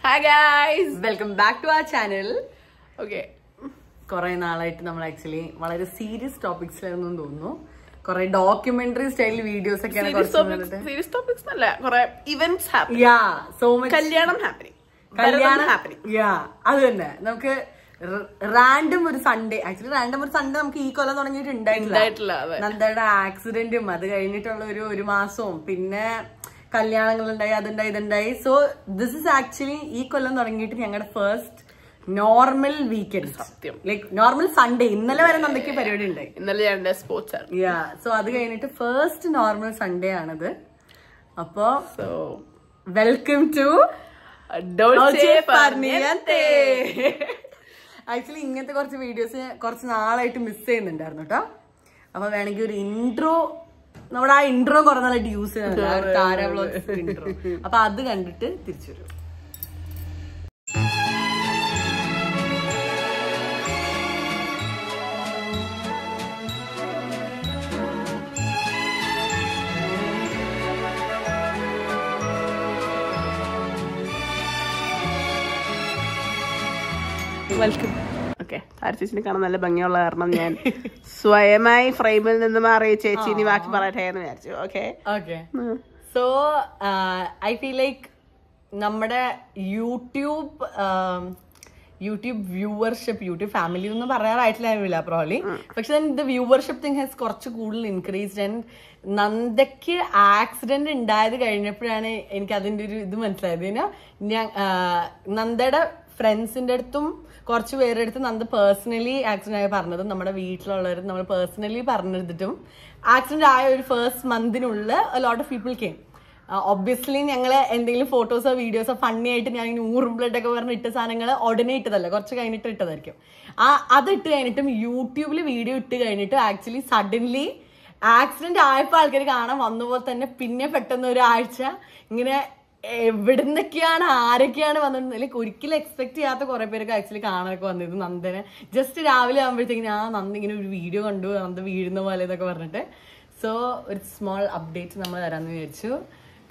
Hi guys! Welcome back to our channel. Okay. കുറേ നാളായിട്ട് നമ്മൾ ആക്ച്വലി വളരെ സീരിയസ് ടോപ്പിക്സിലായിരുന്നു തോന്നുന്നു. കുറെ ഡോക്യുമെന്ററി സ്റ്റൈൽ വീഡിയോസ് ഒക്കെയാണ് സീരിയസ് ടോപ്പിക്സ് അല്ല, കുറെ events happening. Yeah so much കല്യാണം ഹാപ്പനിങ്. യാ അത് തന്നെ. നമുക്ക് റാൻഡം ഒരു സൺഡേ, ആക്ച്വലി റാൻഡം ഒരു സൺഡേ നമുക്ക് ഈ കൊല്ലം തുടങ്ങിയിട്ടുണ്ടായിട്ടില്ല. നന്ദയുടെ ആക്സിഡന്റും അത് കഴിഞ്ഞിട്ടുള്ള ഒരു മാസവും പിന്നെ കല്യാണങ്ങളുണ്ടായി, അതുണ്ടായി, ഇതുണ്ടായി. സോ ദിസ് ഇസ് ആക്ച്വലി ഈ കൊല്ലം തുടങ്ങിയിട്ട് ഞങ്ങളുടെ first normal weekend, like normal Sunday. ഇന്നലെ വരെ നന്ദയ്ക്ക് പരിപാടി ഉണ്ടായി, ഇന്നലെ സ്പോർട്സ്. യാ സോ അത് കഴിഞ്ഞിട്ട് ഫസ്റ്റ് നോർമൽ സൺഡേ ആണത്. അപ്പോ വെൽക്കം ടു ആക്ച്വലി ഇങ്ങനത്തെ കുറച്ച് വീഡിയോസ് കുറച്ച് നാളായിട്ട് മിസ് ചെയ്യുന്നുണ്ടായിരുന്നു കേട്ടോ. അപ്പൊ വേണമെങ്കിൽ ഒരു ഇൻട്രോ, നമ്മുടെ ആ ഇൻട്രോ കുറെ നാളായിട്ട് യൂസ് ചെയ്യുന്നുണ്ട്, താര വ്ലോഗ്സ് ഇൻട്രോ. അപ്പൊ അത് കണ്ടിട്ട് തിരിച്ചു വരും. വെൽക്കം. ഓക്കെ, താരച്ചേച്ചിനെ കാണാൻ നല്ല ഭംഗിയുള്ള കാരണം ഞാൻ സ്വയമായി ഫ്രെയിമിൽ നിന്ന് മാറി ചേച്ചി ഇനി ബാക്കി പറയട്ടെ എന്ന് വിചാരിച്ചു. Okay okay so I feel like നമ്മുടെ യൂട്യൂബ് വ്യൂവർഷിപ്പ്, യൂട്യൂബ് ഫാമിലി ഒന്നും പറയാറായിട്ടില്ല പ്രോബ്ലി, പക്ഷെ ദ വ്യൂവർഷിപ്പ് തിങ് ഹാസ് കുറച്ച് കൂടുതൽ ഇൻക്രീസ്ഡ്. ആൻഡ് നന്ദയ്ക്ക് ആക്സിഡന്റ് ഉണ്ടായത് കഴിഞ്ഞപ്പോഴാണ് എനിക്ക് അതിന്റെ ഒരു ഇത് മനസ്സിലായത്. ഞാൻ നന്ദയുടെ ഫ്രണ്ട്സിന്റെ അടുത്തും കുറച്ച് പേരുടെ അടുത്ത് നന്ദ പേഴ്സണലി ആക്സിഡന്റ് ആയി പറഞ്ഞതും നമ്മുടെ വീട്ടിലുള്ളവർ നമ്മൾ പേഴ്സണലി പറഞ്ഞിട്ടും ആക്സിഡന്റ് ആയ ഒരു ഫസ്റ്റ് മന്തിനുള്ളിൽ lot of people came. Obviously ഞങ്ങൾ എന്തെങ്കിലും ഫോട്ടോസോ വീഡിയോസോ ഫണ്ണി ആയിട്ട് ഞാൻ ഇങ്ങനെ ഊറും ബ്ലഡ് ഒക്കെ പറഞ്ഞ് ഇട്ട സാധനങ്ങൾ ഉടനെ ഇട്ടതല്ല, കുറച്ച് കഴിഞ്ഞിട്ട് ഇട്ടതായിരിക്കും. അത് ഇട്ട് കഴിഞ്ഞിട്ടും യൂട്യൂബിൽ വീഡിയോ ഇട്ട് കഴിഞ്ഞിട്ടും ആക്ച്വലി സഡൻലി ആക്സിഡന്റ് ആയപ്പോൾ ആൾക്കാർ കാണാൻ വന്നപ്പോൾ തന്നെ പിന്നെ പെട്ടെന്ന് ഒരാഴ്ച ഇങ്ങനെ എവിടുന്നൊക്കെയാണ് ആരൊക്കെയാണ് വന്നിട്ടുണ്ടെങ്കിൽ ഒരിക്കലും എക്സ്പെക്ട് ചെയ്യാത്ത കുറെ പേരൊക്കെ ആക്ച്വലി കാണാനൊക്കെ വന്നത് നന്ദനെ. ജസ്റ്റ് രാവിലെ ആകുമ്പോഴത്തേക്കിനും നന്ദ ഇങ്ങനെ ഒരു വീഡിയോ കണ്ടു, നന്ദ വീഴുന്ന പോലെ എന്നൊക്കെ പറഞ്ഞിട്ട്. സോ ഒരു സ്മോൾ അപ്ഡേറ്റ് നമ്മൾ തരാമെന്ന് വിചാരിച്ചു.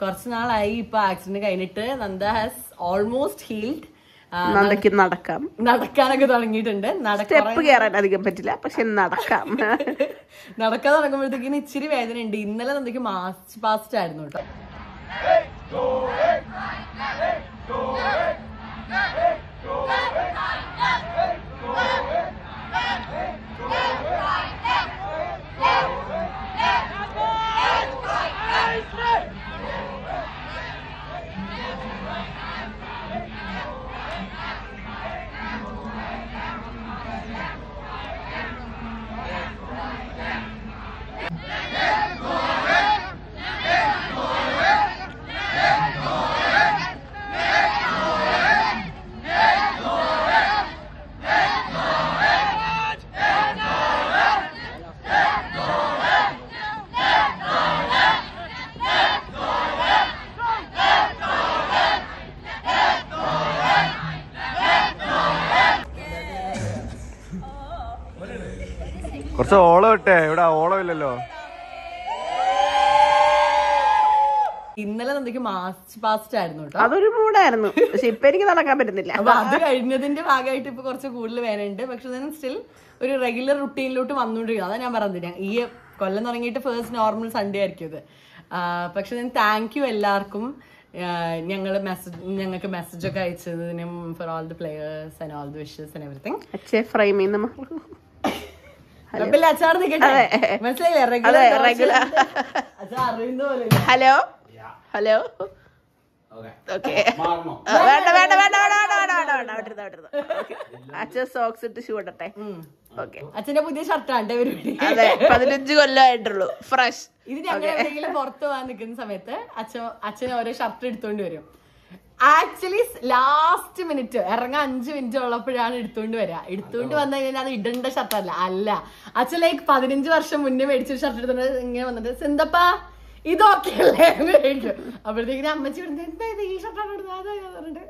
കുറച്ച് നാളായി ഇപ്പൊ ആക്സിഡന്റ് കഴിഞ്ഞിട്ട്. Nanda has almost healed. നന്ദയ്ക്ക് നടക്കാനൊക്കെ തുടങ്ങിയിട്ടുണ്ട്. സ്റ്റെപ്പ് കയറാൻ അധികം പറ്റില്ല, പക്ഷെ നടക്കാൻ തുടങ്ങുമ്പോഴത്തേക്കിന് ഇച്ചിരി വേദന ഉണ്ട്. ഇന്നലെ നന്ദയ്ക്ക് മാർച്ച് പാസ്റ്റ് ആയിരുന്നു കേട്ടോ. കുറച്ച് ഓളം ഇട്ടേ, ഇവിടെ ഓളം ഇല്ലല്ലോ. ഇന്നലെ നന്ദയ്ക്ക് മാർച്ച് പാസ്റ്റ് ആയിരുന്നു കേട്ടോ. അതൊരു മൂടായിരുന്നു, പക്ഷെ ഇപ്പൊ എനിക്ക് നടക്കാൻ പറ്റുന്നില്ല. അപ്പൊ അത് കഴിഞ്ഞതിന്റെ ഭാഗമായിട്ട് ഇപ്പൊ കുറച്ച് കൂടുതൽ വേനുണ്ട്. പക്ഷെ സ്റ്റിൽ ഒരു റെഗുലർ റുട്ടീനിലോട്ട് വന്നുകൊണ്ടിരിക്കുന്നത്. അതാ ഞാൻ പറഞ്ഞത്, ഈ കൊല്ലം തുടങ്ങിയിട്ട് ഫസ്റ്റ് നോർമൽ സൺഡേ ആയിരിക്കും ഇത്. പക്ഷെ ഞാൻ താങ്ക് യു എല്ലാവർക്കും ഞങ്ങൾക്ക് മെസ്സേജ് ഒക്കെ അയച്ചതിനും for all the players and all the wishes and everything. Hello hello. അച്ഛൻ സോക്സ് ഇട്ട് ഷൂ ഇടട്ടെ. അച്ഛന്റെ പുതിയ ഷർട്ടാണ്. 15 കൊല്ലമായിട്ടുള്ളൂ, ഫ്രഷ്. ഇത് ഞങ്ങൾ എവിടെയെങ്കിലും പുറത്ത് പോകാൻ നിൽക്കുന്ന സമയത്ത് അച്ഛൻ ഓരോ ഷർട്ട് എടുത്തോണ്ട് വരും. ആക്ച്വലി ലാസ്റ്റ് മിനിറ്റ് ഇറങ്ങാൻ 5 മിനിറ്റ് ഉള്ളപ്പോഴാണ് എടുത്തോണ്ട് വരിക. എടുത്തോണ്ട് വന്നു കഴിഞ്ഞാൽ അത് ഇടേണ്ട ഷർട്ടല്ല. അച്ഛൻ ലൈക്ക് 15 വർഷം മുന്നേ മേടിച്ചൊരു ഷർട്ട് എടുത്തോണ്ട് ഇങ്ങനെ വന്നിട്ട് സിന്തപ്പാ ഇതൊക്കെ അല്ലേ അപ്പോഴത്തേക്കിനും അമ്മച്ചി എന്താ ഈ ഷർട്ടാണ് ഇടുന്നത്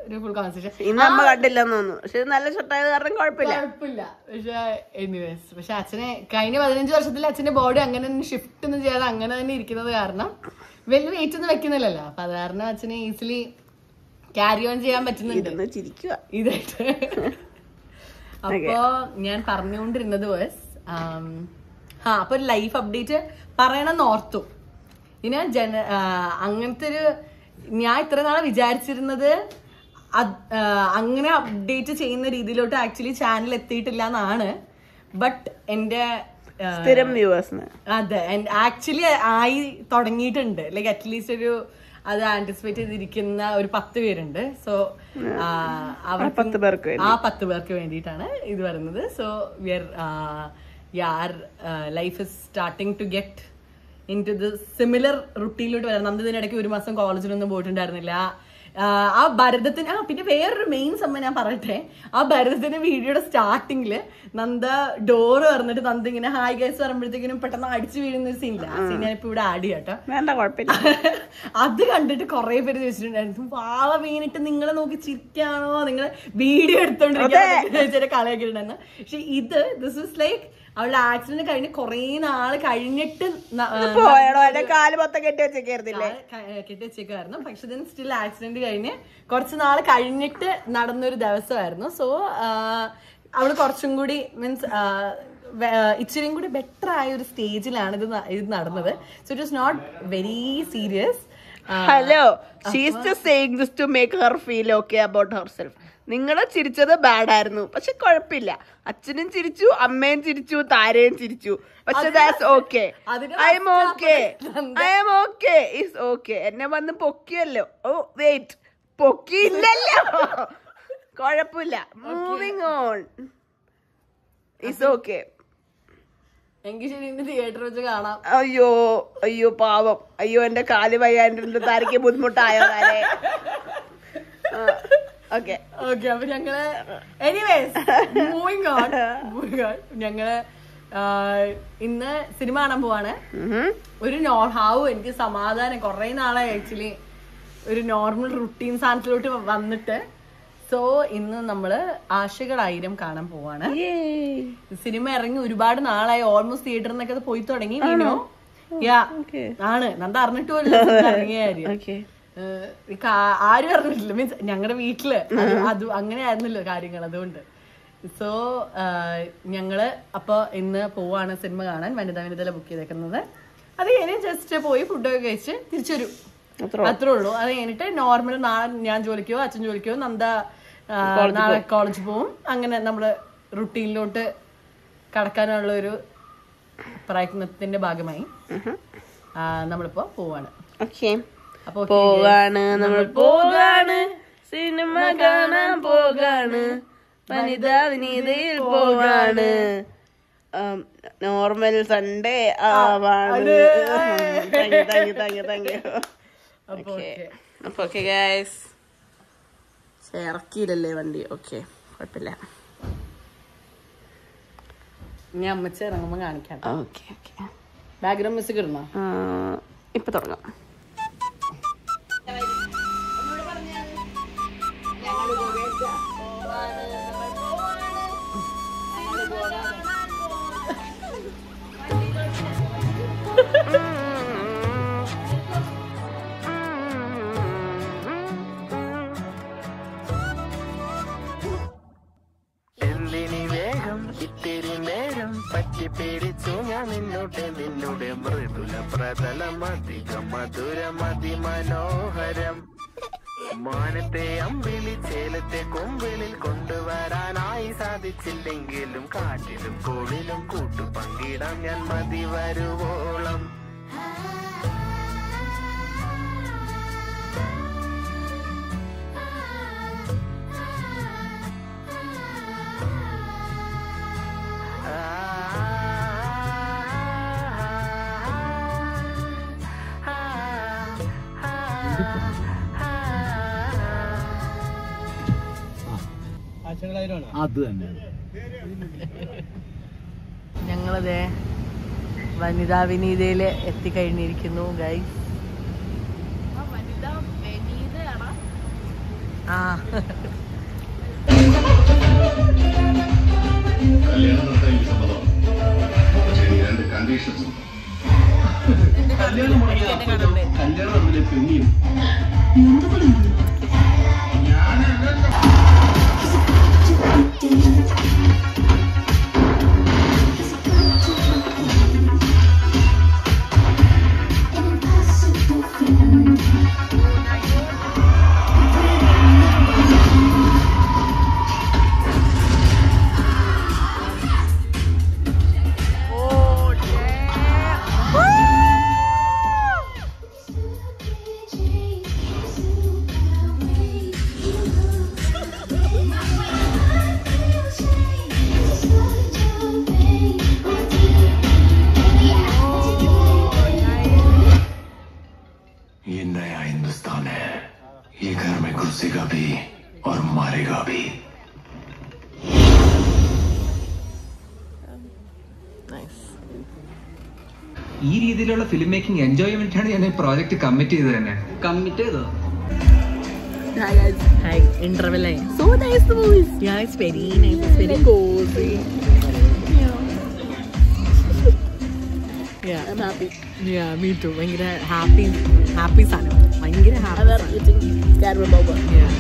ഒരു ഫുൾ കോൺസെപ്ഷൻ. ഇന്ന് അമ്മ കണ്ടില്ലെന്ന് തോന്നുന്നു, പക്ഷെ നല്ല ഷർട്ടായത് കാരണം കുഴപ്പമില്ല. പക്ഷെ എനിവേസ്, പക്ഷെ അച്ഛനെ കഴിഞ്ഞ 15 വർഷത്തിൽ അച്ഛന്റെ ബോഡി അങ്ങനെ ഷിഫ്റ്റ് ഒന്നും ചെയ്യാതെ അങ്ങനെ തന്നെ ഇരിക്കുന്നത് കാരണം വലിയ വെയിറ്റ് ഒന്നും വെക്കുന്നില്ലല്ലോ. അപ്പൊ അത് കാരണം അച്ഛനെ ഈസിലി ക്യാരി ഓൺ ചെയ്യാൻ പറ്റുന്നുണ്ട് ചിരിക്കുക ഇതായിട്ട്. അപ്പോ ഞാൻ പറഞ്ഞുകൊണ്ടിരുന്നത് വാസ് അപ്പൊ ഒരു ലൈഫ് അപ്ഡേറ്റ് പറയണമെന്ന് ഓർത്തു. ഇനി അങ്ങനത്തെ ഒരു ഞാൻ ഇത്ര നാളെ വിചാരിച്ചിരുന്നത് അങ്ങനെ അപ്ഡേറ്റ് ചെയ്യുന്ന രീതിയിലോട്ട് ആക്ച്വലി ചാനൽ എത്തിയിട്ടില്ല എന്നാണ്. ബട്ട് എന്റെ സ്ഥിരം വ്യൂവേഴ്സിന് അതെ ആക്ച്വലി ആയി തുടങ്ങിയിട്ടുണ്ട്. ലൈക്ക് അറ്റ്ലീസ്റ്റ് ഒരു അത് ആന്റിസിപ്പേറ്റ് ചെയ്തിരിക്കുന്ന ഒരു 10 പേരുണ്ട്. സോ അവർ 10 പേർക്ക് വേണ്ടിയിട്ടാണ് ഇത് പറയുന്നത്. So we are life is starting to get in to the similar റുട്ടീനിലോട്ട് വരാം. നമ്മൾ ഇതിനിടയ്ക്ക് 1 മാസം കോളേജിലൊന്നും പോയിട്ടുണ്ടായിരുന്നില്ല. ആ ഭരതത്തിന് പിന്നെ വേറൊരു മെയിൻ സംഭവം ഞാൻ പറയട്ടെ. ആ ഭരതത്തിന്റെ വീഡിയോയുടെ സ്റ്റാർട്ടിങ്ങില് നന്ദ ഡോറ് പറഞ്ഞിട്ട് നന്ദ ഇങ്ങനെ ഹായ് ഗൈസ് പറയുമ്പോഴത്തേക്കിനും പെട്ടെന്ന് അടിച്ചു വീഴുന്ന ഒരു സീനില്ല. ആ സീൻ ഞാനിപ്പോ ഇവിടെ ആഡ് ചെയ്യാട്ടോ. അത് കണ്ടിട്ട് കുറെ പേര് ചോദിച്ചിട്ടുണ്ടായിരുന്നു പാവ വീണിട്ട് നിങ്ങളെ നോക്കി ചിരിക്കാണോ, നിങ്ങളെ വീഡിയോ എടുത്തോണ്ടിരിക്കുന്ന കളയാക്കിയിട്ടുണ്ടായിരുന്നു. പക്ഷെ ദിസ് ഇസ് ലൈക്ക് അവളുടെ ആക്സിഡന്റ് കഴിഞ്ഞ് കൊറേ നാള് കഴിഞ്ഞിട്ട് കെട്ടി വെച്ചേക്കായിരുന്നു. പക്ഷെ സ്റ്റിൽ ആക്സിഡന്റ് കഴിഞ്ഞ് കുറച്ച് നാള് കഴിഞ്ഞിട്ട് നടന്നൊരു ദിവസമായിരുന്നു. സോ അവള് കുറച്ചും കൂടി മീൻസ് ഇച്ചിരിയും കൂടി ബെറ്റർ ആയ ഒരു സ്റ്റേജിലാണ് ഇത് നടന്നത്. So it was not very serious. Hello, she is just saying this to make her feel okay about herself. നിങ്ങളെ ചിരിച്ചത് ബാഡ് ആയിരുന്നു, പക്ഷെ കുഴപ്പമില്ല. അച്ഛനും ചിരിച്ചു, അമ്മയും ചിരിച്ചു, താരയും ചിരിച്ചു. പക്ഷെ that's okay. I M okay. It's okay. എന്നെ വന്ന് പൊക്കിയല്ലോ. ഓ വെയിറ്റ്, പൊക്കിയില്ലല്ലോ. കുഴപ്പമില്ല. Moving on. It's okay. എങ്കിൽ ശരി, തിയേറ്റർ വെച്ച് കാണാം. അയ്യോ പാവം. അയ്യോ എന്റെ കാല് വയ്യാണ്ട് താരക്ക് ബുദ്ധിമുട്ടായോ താരെ? ഓക്കെ അപ്പൊ ഞങ്ങള് എനിവേസ് മൂവിങ് ഓൺ. ഞങ്ങള് ഇന്ന് സിനിമ കാണാൻ പോവാണ്. ഒരു എനിക്ക് സമാധാനം കുറെ നാളായി ആക്ച്വലി ഒരു നോർമൽ റുട്ടീൻ സാധനത്തിലോട്ട് വന്നിട്ട്. സോ ഇന്ന് നമ്മള് ആശകൾ 1000 കാണാൻ പോവാണ്. സിനിമ ഇറങ്ങി ഒരുപാട് നാളായി. ഓൾമോസ്റ്റ് തിയേറ്ററിനൊക്കെ പോയി തുടങ്ങി. വീണോ ആണ് നന്ദ അറിഞ്ഞിട്ട് പോലും ഇറങ്ങിയ കാര്യം ആരും അറിഞ്ഞിട്ടില്ല. മീൻസ് ഞങ്ങളുടെ വീട്ടില് അത് അങ്ങനെ ആയിരുന്നല്ലോ കാര്യങ്ങൾ. അതുകൊണ്ട് സോ ഞങ്ങള് അപ്പൊ ഇന്ന് പോവാണ് സിനിമ കാണാൻ. വനിതല ബുക്ക് ചെയ്തേക്കുന്നത്. അത് കഴിഞ്ഞ് ജസ്റ്റ് പോയി ഫുഡൊക്കെ കഴിച്ച് തിരിച്ചു വരും. അത്രേ ഉള്ളൂ. അത് കഴിഞ്ഞിട്ട് നോർമൽ നാളെ ഞാൻ ജോലിക്കോ അച്ഛൻ ജോലിക്കോ നന്ദ നാളെ കോളേജ് പോവും. അങ്ങനെ നമ്മള് റുട്ടീനിലോട്ട് കടക്കാനുള്ള ഒരു പ്രയത്നത്തിന്റെ ഭാഗമായി നമ്മളിപ്പോ പോവാണ്. പോകാണ് സിനിമ കാണാൻ പോകാണ്. വനിതാ വിനീതയിൽ പോകാണ്. നോർമൽ സൺഡേ ആവാണ്. Thank you. അപ്പൊ ഓക്കെ ഗൈസ്, ഇറക്കിയില്ലല്ലേ വണ്ടി? ഓക്കെ, കുഴപ്പമില്ല. ഞാൻ അമ്മച്ച ഇറങ്ങുമ്പോ കാണിക്കാം. ഓക്കെ. ബാക്ക്ഗ്രൗണ്ട് മ്യൂസിക് ഇടണോ? ഇപ്പൊ തുടങ്ങാം. പിടിച്ചു ഞാൻ നിന്നോട്ടെ മൃദുല പ്രതലമധികം മധുരമതി മനോഹരം. മാനത്തെ അമ്പിളി ചേലത്തെ കൊമ്പിളിൽ കൊണ്ടുവരാനായി സാധിച്ചില്ലെങ്കിലും കാറ്റിലും കോളിലും കൂട്ടു പങ്കിടാം ഞാൻ മതി വരുവോളം. അത് തന്നെ. ഞങ്ങളതേ വനിതാ വിനീതയില് എത്തിക്കഴിഞ്ഞിരിക്കുന്നു ഗൈസ്. मरेगा भी. ഈ രീതിയിലുള്ള ഫിലിം മേക്കിംഗ് എൻജോയ് ചെയ്യാൻ വേണ്ടിയാണ് ഞാൻ ഈ പ്രോജക്റ്റ് കമ്മിറ്റ് ചെയ്തത് തന്നെ. കമ്മിറ്റ് ചെയ്തോ? Hi, interval. So nice the movies. Yeah, it's very nice. It's very cozy. Yeah, I'm happy. Yeah, me too. Bhangara happy sana. Bhangara happy. I was eating caramel burger. Yeah.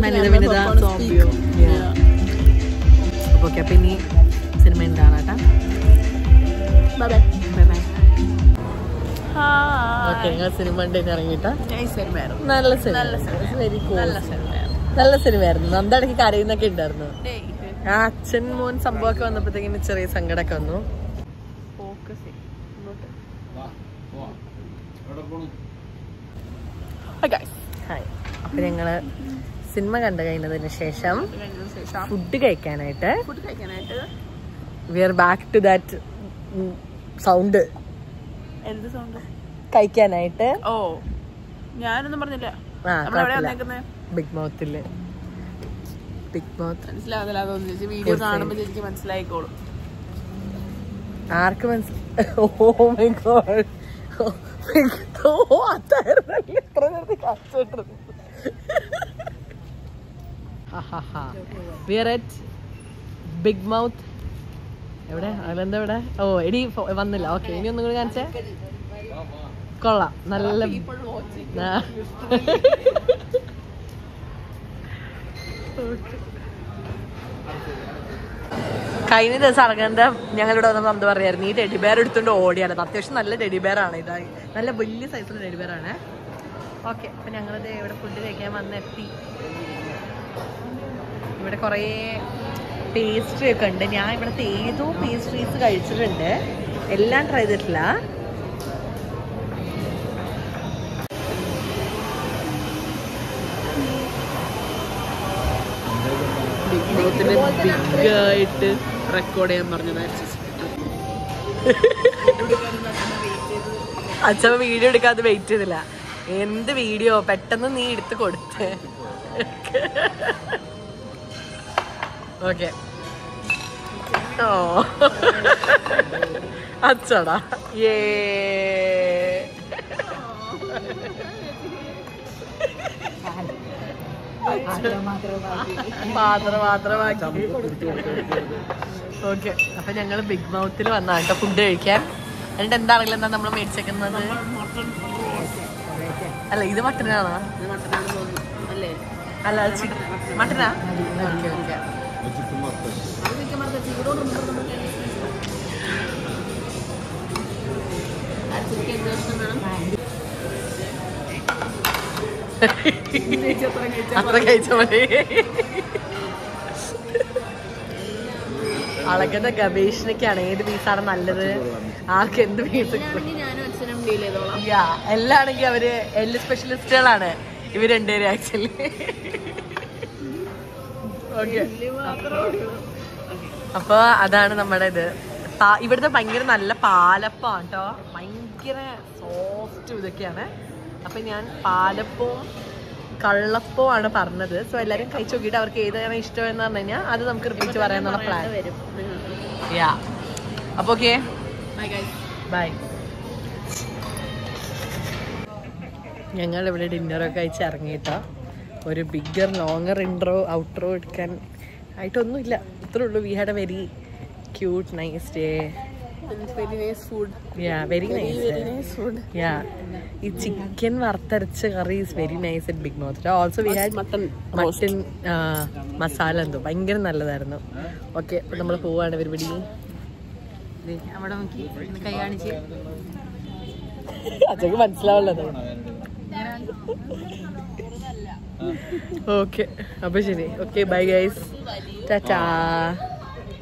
Nalla vinada zombie. Yeah. Okay, appo ini cinema endana ta. Bye bye. Bye bye. Okay, ഞാൻ cinema കണ്ടിട്ട് ഇറങ്ങിട്ടാ. നല്ല cinema, very cool, നല്ല സിനിമയായിരുന്നു. നന്ദടക്ക് കരയുന്നൊക്കെ ഉണ്ടായിരുന്നു. ആ അച്ഛൻ മോൻ സംഭവമൊക്കെ വന്നപ്പോഴത്തേക്കിന് ചെറിയ സങ്കടമൊക്കെ വന്നു. അപ്പൊ ഞങ്ങള് സിനിമ കണ്ടു കഴിഞ്ഞതിന് ശേഷം ഫുഡ് കഴിക്കാനായിട്ട് we are back to that sound. എന്ത് സൗണ്ട്? കഴിക്കാനായിട്ട്. ഓ, ഞാനൊന്നും പറഞ്ഞില്ല. ബിഗ് മൗത്തില്. ബിഗ് മൗത്ത് മനസ്സിലാവുന്നില്ല. അതൊന്നും വീഡിയോ കാണുമ്പോ എനിക്ക് മനസ്സിലായിക്കോളും. ആർക്ക് മനസ്സിലായി? Oh my God. ഓ അതായിരുന്നല്ലേ ഇത്ര നേരത്തെ കാണിച്ചോണ്ടിരുന്നത്. We are at Big Mouth. എവിടെ? അതിലെന്താ ഇവിടെ? ഓ എടി വന്നില്ല. ഓക്കെ, ഇനി ഒന്നും കൂടി കാണിച്ചേ. കൊള്ളാം, നല്ല കഴിഞ്ഞ ദിവസം ഇറങ്ങേണ്ട ഞങ്ങളിവിടെ വന്നപ്പോൾ എന്താ പറയായിരുന്നു, ഈ ടെഡി ബെയർ എടുത്തുകൊണ്ട് ഓടിയാലത്. അത്യാവശ്യം നല്ല ടെഡി ബെയർ ആണ്. ഇതായി നല്ല വലിയ സൈസുള്ള ടെഡി ബെയർ ആണ്. ഓക്കെ, അപ്പം ഞങ്ങളിത് ഇവിടെ ഫുഡ് കഴിക്കാൻ വന്നെത്തി. ഇവിടെ കുറേ പേസ്ട്രി ഒക്കെ ഉണ്ട്. ഞാൻ ഇവിടുത്തെ ഏതോ പേസ്ട്രീസ് കഴിച്ചിട്ടുണ്ട്, എല്ലാം ട്രൈ ചെയ്തിട്ടില്ല. ബിഗായിട്ട് റെക്കോർഡ് ചെയ്യാൻ പറഞ്ഞത് അച്ഛൻ വീഡിയോ എടുക്കാതെ വെയിറ്റ് ചെയ്തില്ല. എന്ത് വീഡിയോ, പെട്ടെന്ന് നീ എടുത്ത് കൊടുത്ത്. ഓക്കെ. ഓ അച്ചടാ, ഏ മാത്രമാക്കി. ഓക്കെ, അപ്പൊ ഞങ്ങള് ബിഗ് മൗത്തിൽ വന്നാ കേട്ടോ ഫുഡ് കഴിക്കാൻ. എന്നിട്ട് എന്താണെങ്കിലും എന്താ നമ്മൾ മേടിച്ചേക്കുന്നത്? അല്ല, ഇത് മട്ടനാണോ? അല്ല, മട്ടനാ? Okay okay. അത്ര കഴിച്ച മതി. അളകുന്ന ഗവേഷണക്കാണ് ഏത് പീസാണ് നല്ലത്, ആർക്ക് എന്ത് പീസ്. എല്ലാണെങ്കിൽ അവര് എല്ല് സ്പെഷ്യലിസ്റ്റുകളാണ് ഇവർ രണ്ടുപേരും ആക്ച്വലി. ഓക്കെ, അപ്പൊ അതാണ് നമ്മുടെ ഇത്. ഇവിടുത്തെ ഭയങ്കര നല്ല പാലപ്പമാണ് കേട്ടോ, ഭയങ്കര സോഫ്റ്റ് ഇതൊക്കെയാണ്. അപ്പൊ ഞാൻ പാലപ്പവും കള്ളപ്പവും ആണ് പറഞ്ഞത്. സോ എല്ലാരും കഴിച്ചു നോക്കിയിട്ട് അവർക്ക് ഏതാണ് ഇഷ്ടം എന്ന് പറഞ്ഞു കഴിഞ്ഞാൽ അത് നമുക്ക് റിപ്പീറ്റ് പറയാനുള്ള പ്ലാൻ വരും. യാ, അപ്പൊ ഓക്കെ, ബൈ. ഞങ്ങൾ ഇവിടെ ഡിന്നറൊക്കെ കഴിച്ച് ഇറങ്ങിയിട്ടോ. ഒരു ബിഗ്ഗർ ലോങ്ങർ ഇൻട്രോ ഔട്ട്രോ എടുക്കാൻ ആയിട്ടൊന്നുമില്ല, ഇത്രേ ഉള്ളൂ. We had A very cute nice day. Very nice food. Yeah, very nice. Very nice food. Yeah, ഈ ചിക്കൻ വറുത്തരച്ച കറി is very nice at Big Mouth. Also we had mutton masala എന്തോ ഭയങ്കര നല്ലതായിരുന്നു. Okay, അപ്പൊ നമ്മൾ പോവാണ്. പരിപാടി അവിടെ നോക്കി കൈ കാണിച്ച് അച്ഛക്ക് മനസ്സിലാവുള്ളത്. ഓക്കെ, അപ്പൊ ശരി. Okay, bye guys, Tata.